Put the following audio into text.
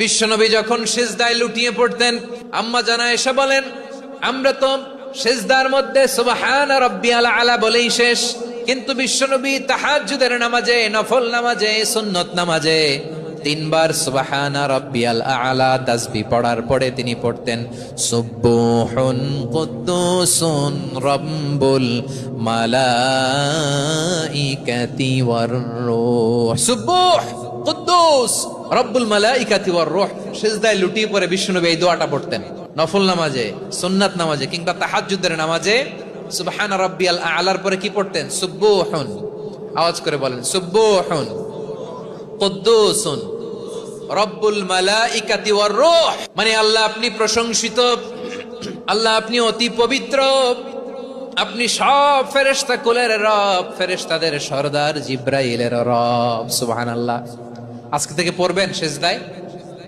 বিশ্বনবী যখন সিজদায় লুটিয়ে পড়তেন, আম্মা জানা এসে বলেন, আমরা তো সিজদার মধ্যে সুবহান রাব্বিয়াল আলা বলেই শেষ, কিন্তু বিশ্বনবী তাহাজ্জুদের নামাজে, নফল নামাজে, সুন্নত নামাজে তিনবার সুবহানা রাব্বিয়াল আলা তাসবিহ পড়ার পরে তিনি পড়তেন সুবহুন কুদ্দুসুন রাব্বুল মালাইকাতি ওয়ার রূহ। সুবহ কুদ্দুস রব্বুল মালাইকাতি ওয়ার রূহ। সিজদায় লুটিয়ে পড়ে বিশ্বনবী এই দোয়াটা পড়তেন নফল নামাজে, সুন্নাত নামাজে কিংবা তাহাজ্জুদের নামাজে। সুবহান রাব্বিয়াল আলার পরে কি পড়তেন? সুবহুন। আওয়াজ করে বলেন সুবহুন কুদ্দুসুন রব্বুল মালাইকাতি ওয়ার রূহ। মানে আল্লাহ আপনি প্রশংসিত, আল্লাহ আপনি অতি পবিত্র, আপনি সব ফেরেশতা কুলের রব, ফেরেশতাদের সরদার জিব্রাইলের রব। সুবহানাল্লাহ। আজকে থেকে পড়বেন সিজদায়